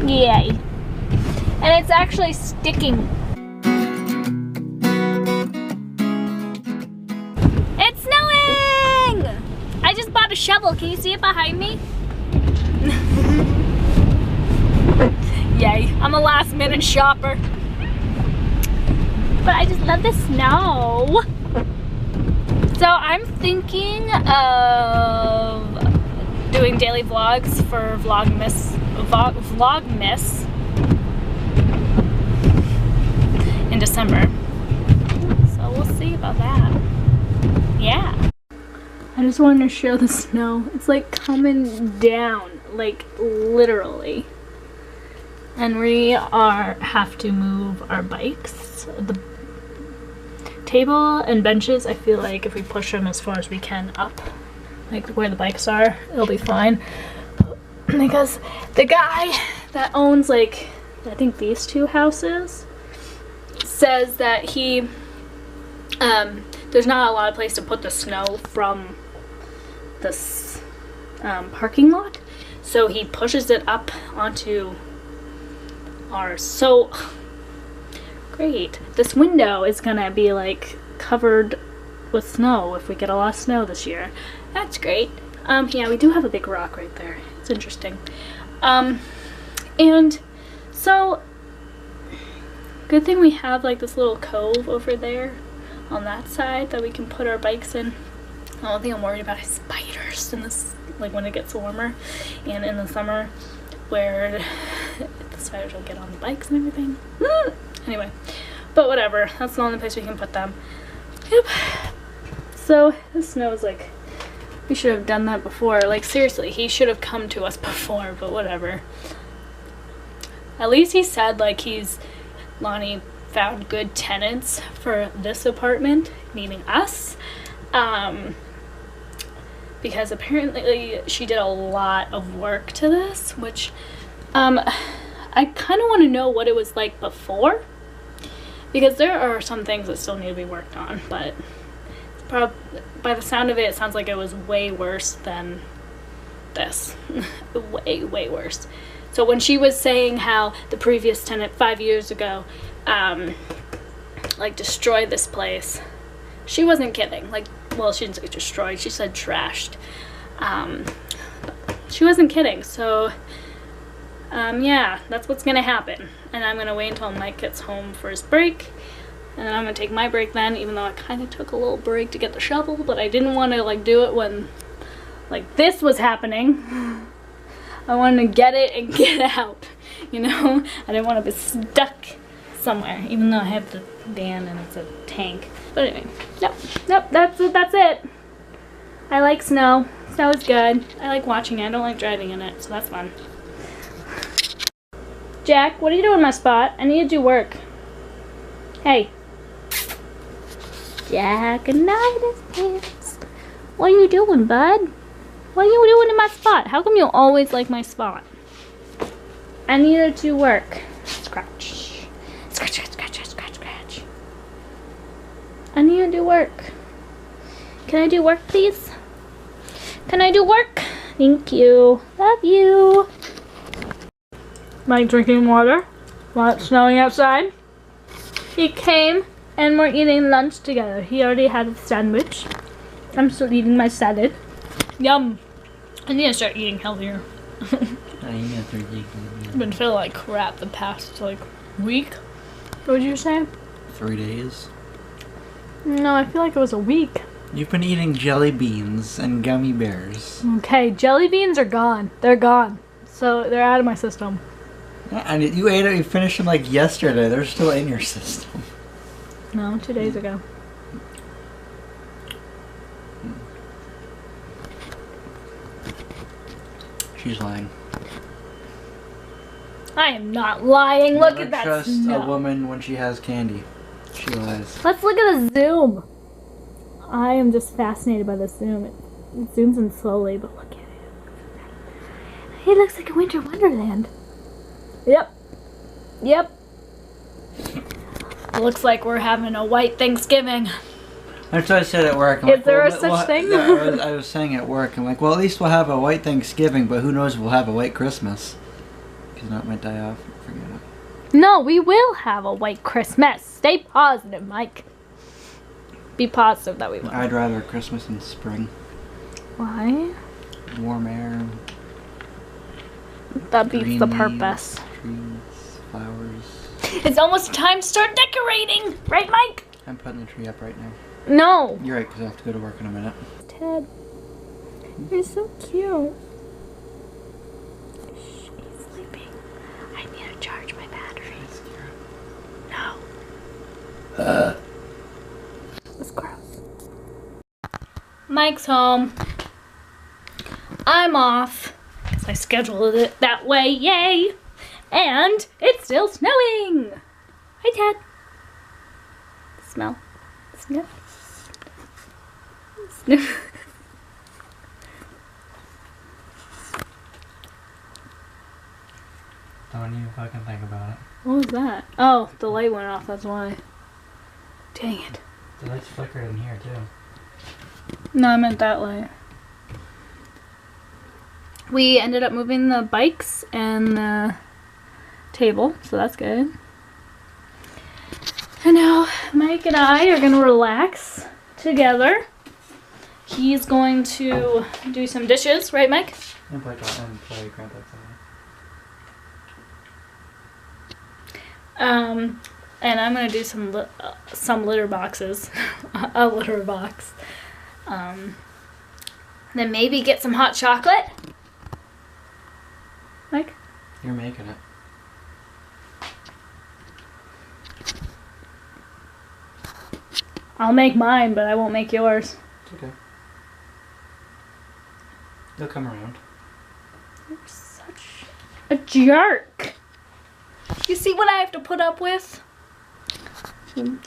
Yay. And it's actually sticking. It's snowing! I just bought a shovel. Can you see it behind me? Yay, I'm a last minute shopper. But I just love the snow. So I'm thinking of doing daily vlogs for Vlogmas in December. So we'll see about that. Yeah. I just wanted to show the snow. It's like coming down, like literally. And we have to move our bikes. The table and benches, I feel like if we push them as far as we can up, like where the bikes are, it'll be fine. Because the guy that owns, like, I think these two houses, says that he, there's not a lot of place to put the snow from this parking lot. So he pushes it up onto ours. So great. This window is gonna be like covered with snow if we get a lot of snow this year. That's great. Yeah, we do have a big rock right there. It's interesting. And so good thing we have like this little cove over there on that side that we can put our bikes in. The only thing I'm worried about is spiders in this, like when it gets warmer and in the summer where the spiders will get on the bikes and everything. Anyway, but whatever, that's the only place we can put them. Yep. So the snow is like, we should have done that before. Like seriously, he should have come to us before, but whatever. At least he said like Lonnie found good tenants for this apartment, meaning us. Because apparently she did a lot of work to this, which I kind of want to know what it was like before, because there are some things that still need to be worked on, but by the sound of it, it sounds like it was way worse than this. way worse. So when she was saying how the previous tenant 5 years ago like destroyed this place, she wasn't kidding. Like, well, she didn't say destroyed, she said trashed. She wasn't kidding. So yeah, that's what's gonna happen. And I'm gonna wait until Mike gets home for his break, and then I'm gonna take my break then, even though I kind of took a little break to get the shovel, but I didn't want to like do it when like this was happening. I wanted to get it and get out, you know? I didn't want to be stuck somewhere, even though I have the van and it's a tank. But anyway, nope, that's it. I like snow. Snow is good. I like watching it. I don't like driving in it, so that's fun. Jack, what are you doing in my spot? I need to do work. Hey. Jack-o'-lantern. What are you doing, bud? What are you doing in my spot? How come you always like my spot? I need to do work. Scratch. Scratch, scratch, scratch, scratch, scratch. I need to do work. Can I do work, please? Can I do work? Thank you. Love you. Mike drinking water while it's snowing outside. He came and we're eating lunch together. He already had a sandwich. I'm still eating my salad. Yum. I need to start eating healthier. I've been feeling like crap the past like week. What did you say? 3 days. No, I feel like it was a week. You've been eating jelly beans and gummy bears. Okay, jelly beans are gone. They're gone. So they're out of my system. And you ate it, you finished them like yesterday. They're still in your system. No, 2 days ago. She's lying. I am not lying. Look Never at that trust snow. a woman when she has candy. She lies. Let's look at the zoom. I am just fascinated by the zoom. It zooms in slowly, but look at it. It looks like a winter wonderland. Yep. Yep. Looks like we're having a white Thanksgiving. That's what I said at work. I'm Is like, there well, a such thing? Yeah, I was saying at work, I'm like, well, at least we'll have a white Thanksgiving, but who knows if we'll have a white Christmas. Because that might die off. Forget it. No, we will have a white Christmas. Stay positive, Mike. Be positive that we will. I'd rather Christmas in spring. Why? Warm air. That beats green the leaves, purpose. Trees, flowers. It's almost time to start decorating, right, Mike? I'm putting the tree up right now. No. You're right, because I have to go to work in a minute. Ted, you're so cute. Shh, he's sleeping. I need to charge my battery. No. That's gross. Mike's home. I'm off. Because I scheduled it that way. Yay! And it's still snowing. Hi, Ted. Smell. Sniff. Sniff. Don't even fucking think about it. What was that? Oh, the light went off, that's why. Dang it. The lights flickered in here too. No, I meant that light. We ended up moving the bikes and the table, so that's good. And now Mike and I are gonna relax together. He's going to do some dishes, right, Mike? And play Grand Theft Auto. And I'm gonna do some litter boxes, a litter box. Then maybe get some hot chocolate. Mike? You're making it. I'll make mine, but I won't make yours. It's okay. They'll come around. You're such a jerk. You see what I have to put up with?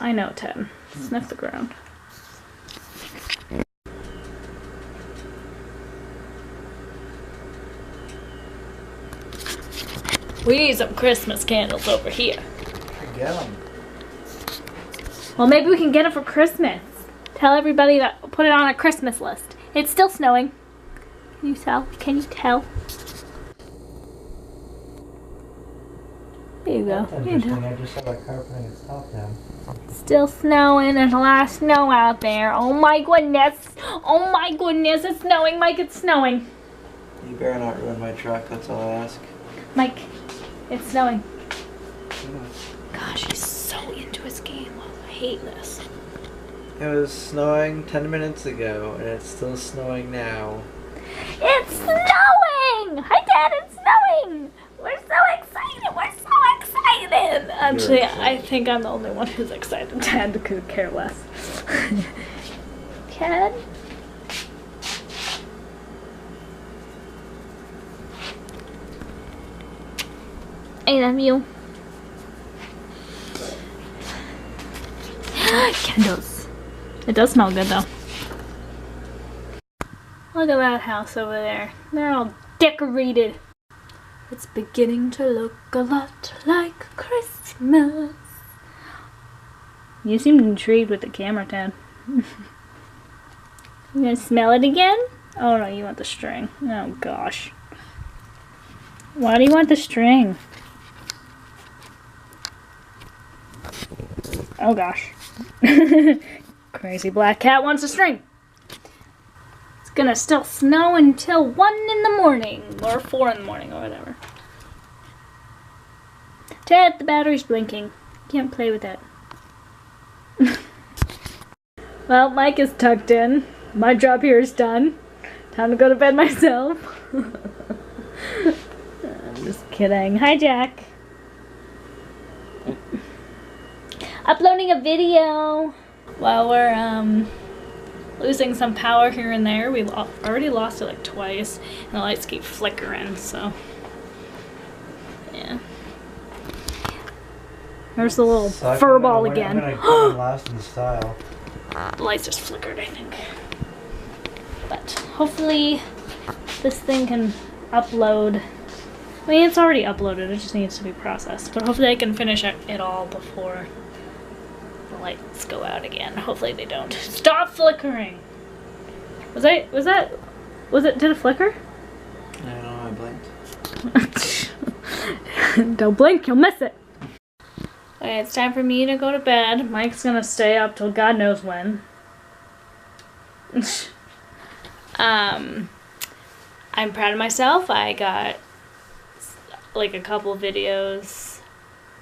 I know, Ted. Sniff the ground. We need some Christmas candles over here. Get them. Well, maybe we can get it for Christmas. Tell everybody that put it on a Christmas list. It's still snowing. Can you tell? Can you tell? There you go. That's interesting. I just saw that car putting its top down. Still snowing. There's a lot of snow out there. Oh my goodness. Oh my goodness. It's snowing, Mike. It's snowing. You better not ruin my truck. That's all I ask. Mike, it's snowing. Yeah. Gosh, he's so into his game. I hate this. It was snowing 10 minutes ago, and it's still snowing now. It's snowing! Hi, Dad, it's snowing! We're so excited! We're so excited! Actually, excited. I think I'm the only one who's excited. Dad could care less. Dad? I love you. Candles. It does smell good though. Look at that house over there. They're all decorated. It's beginning to look a lot like Christmas. You seemed intrigued with the camera, Ted. You gonna smell it again? Oh no, you want the string. Oh gosh. Why do you want the string? Oh gosh. Crazy black cat wants a string. It's gonna still snow until 1 in the morning, or 4 in the morning, or whatever. Ted, the battery's blinking. Can't play with that. Well, Mike is tucked in. My job here is done. Time to go to bed myself. I'm just kidding. Hi, Jack. Uploading a video while we're losing some power here and there. We've already lost it like twice, and the lights keep flickering, so yeah. There's the little fur ball again. I'm gonna go last in style. The lights just flickered, I think. But hopefully this thing can upload. I mean, it's already uploaded, it just needs to be processed. But hopefully I can finish it all before the lights go out again. Hopefully they don't. Stop flickering! Did it flicker? I don't know, I blinked. Don't blink, you'll miss it. Okay, it's time for me to go to bed. Mike's gonna stay up till God knows when. I'm proud of myself. I got like a couple videos.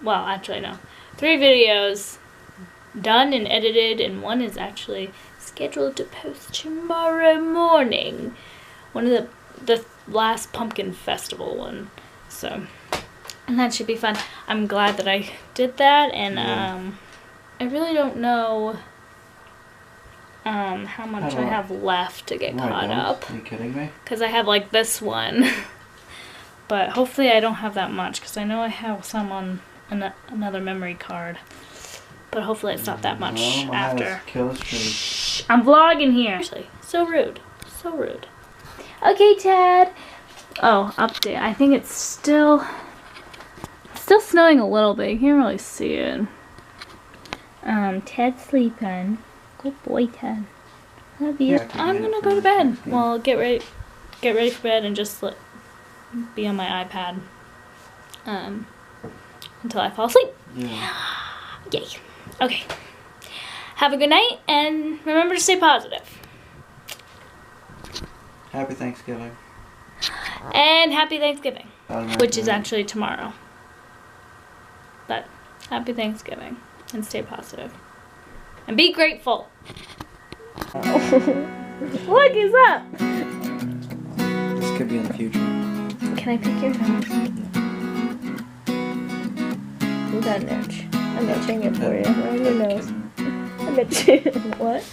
Well, actually no. 3 videos done and edited, and one is actually scheduled to post tomorrow morning. One of the last Pumpkin Festival one. So, and that should be fun. I'm glad that I did that, and I really don't know how much I have left to get caught up. Are you kidding me? Because I have like this one. But hopefully I don't have that much, because I know I have some on another memory card. But hopefully it's not that much after. Kill streak. I'm vlogging here. Actually, so rude. So rude. Okay, Ted. Oh, update. I think it's still snowing a little bit. You can't really see it. Ted's sleeping. Good boy, Ted. Love you. Yeah, I'm gonna go to bed. Well, get ready for bed and just be on my iPad until I fall asleep. Yeah. Yay. Okay. Have a good night, and remember to stay positive. Happy Thanksgiving. And happy Thanksgiving, which is actually tomorrow. But happy Thanksgiving, and stay positive. And be grateful. Look, he's up. This could be in the future. Can I pick your nose? You got an itch. I'm itching it for you. Right in your nose. I'm itching. What?